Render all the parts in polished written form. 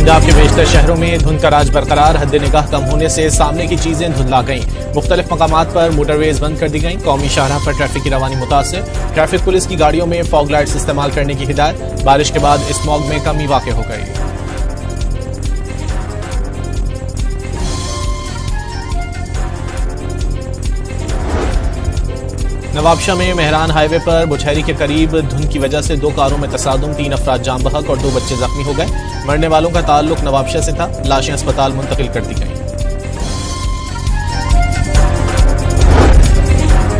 पंजाब के बेशतर शहरों में धुंध का राज बरकरार। हद निगाह कम होने से सामने की चीजें धुंधला गईं। मुख्तलिफ मकामात पर मोटरवेज बंद कर दी गईं। कौमी शाहराह पर ट्रैफिक की रवानी मुतासिर। ट्रैफिक पुलिस की गाड़ियों में फॉग लाइट्स इस्तेमाल करने की हिदायत। बारिश के बाद स्मॉग में कमी वाक़ हो गई। नवाबशाह में मेहरान हाईवे पर बुछैरी के करीब धुंध की वजह से 2 कारों में तसादुम, 3 अफराद जाम बहक और 2 बच्चे जख्मी हो गए। मरने वालों का ताल्लुक नवाबशाह से था। लाशें अस्पताल मुंतकिल कर दी गईं।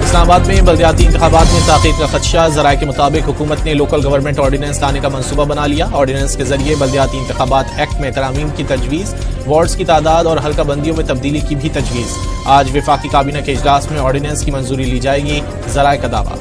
इस्लामाबाद में बल्दियाती इंतखाबात में ताख़ीर का खदशा। ज़राए के मुताबिक हुकूमत ने लोकल गवर्नमेंट ऑर्डिनेंस लाने का मंसूबा बना लिया। ऑर्डिनेंस के जरिए बल्दियाती इंतखाबात एक्ट में तरामीम की तजवीज़, वार्ड्स की तादाद और हल्का बंदियों में तब्दीली की भी तजवीज़। आज विफाकी काबीना के इजलास में ऑर्डिनेंस की मंजूरी ली जाएगी। ज़राए का दावा।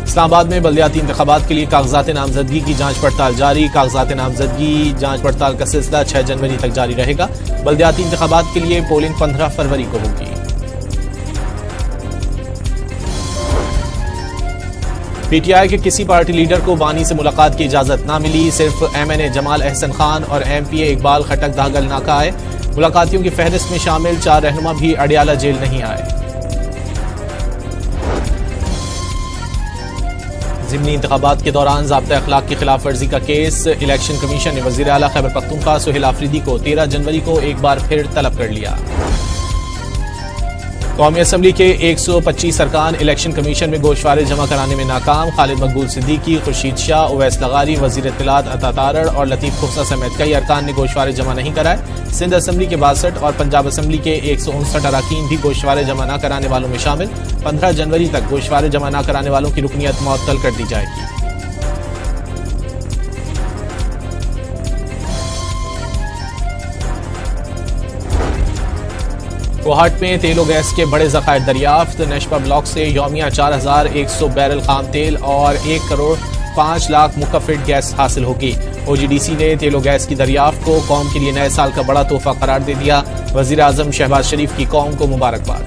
इस्लामाबाद में बल्दियाती इंतखाबात के लिए कागजात नामजदगी की जांच पड़ताल जारी। कागजात नामजदगी जांच पड़ताल का सिलसिला 6 जनवरी तक जारी रहेगा। बल्दियाती इंतखाबात के लिए पोलिंग 15 फरवरी को होगी। पीटीआई के किसी पार्टी लीडर को बानी से मुलाकात की इजाजत ना मिली। सिर्फ MNA जमाल अहसन खान और MPA इकबाल खटक दागल नाका आए। मुलाकातियों की फहरिस्त में शामिल 4 रहनुमा भी अडियाला जेल नहीं आए। ज़िमनी इंतखाबात के दौरान ज़ाब्ता अखलाक की खिलाफ वर्जी का केस। इलेक्शन कमीशन ने वज़ीर आला खैबर पख्तूनख्वा सुहेल आफरीदी को 13 जनवरी को एक बार फिर तलब कर लिया। कौमी असम्बली के 125 अरकान इलेक्शन कमीशन में गोशवारे जमा कराने में नाकाम। खालिद मकबूल सिद्दीकी, खुर्शीद शाह, उवैस लगारी, वज़ीर इत्तलात अता तारड़ और लतीफ़ खुफसा समेत कई अरकान ने गोशवारे जमा नहीं कराए। सिंध असम्बली के 62 और पंजाब असम्बली के 159 अरकान भी गोशवारे जमा न कराने वालों में शामिल। 15 जनवरी तक गोशवारे जमा न कराने वालों की रुकनियत मुअत्तल कर दी जाएगी। कोहाट में तेल और गैस के बड़े ज़खायर दरियाफ्त। नेशपा ब्लॉक से यौमिया 4100 बैरल खाम तेल और 1 करोड़ 5 लाख मुकफ़िट गैस हासिल होगी। OGDC ने तेल और गैस की दरियाफ्त को कौम के लिए नए साल का बड़ा तोहफा करार दे दिया। वज़ीर आज़म शहबाज शरीफ की कौम को मुबारकबाद।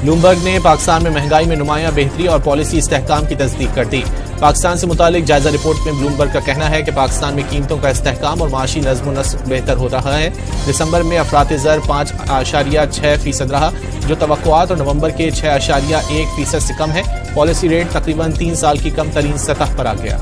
ब्लूमबर्ग ने पाकिस्तान में महंगाई में नुमायां बेहतरी और पॉलिसी इस्तेहकाम की तस्दीक कर दी। पाकिस्तान से मुतालिक जायजा रिपोर्ट में ब्लूमबर्ग का कहना है कि पाकिस्तान में कीमतों का इस्तेहकाम और माशी नज़्म नस्क बेहतर हो रहा है। दिसंबर में अफराते ज़र 5.6% रहा, जो तवक्कुआत और नवंबर के 6.1% से कम है। पॉलिसी रेट तकरीबन 3 साल की कम तरीन सतह पर आ गया।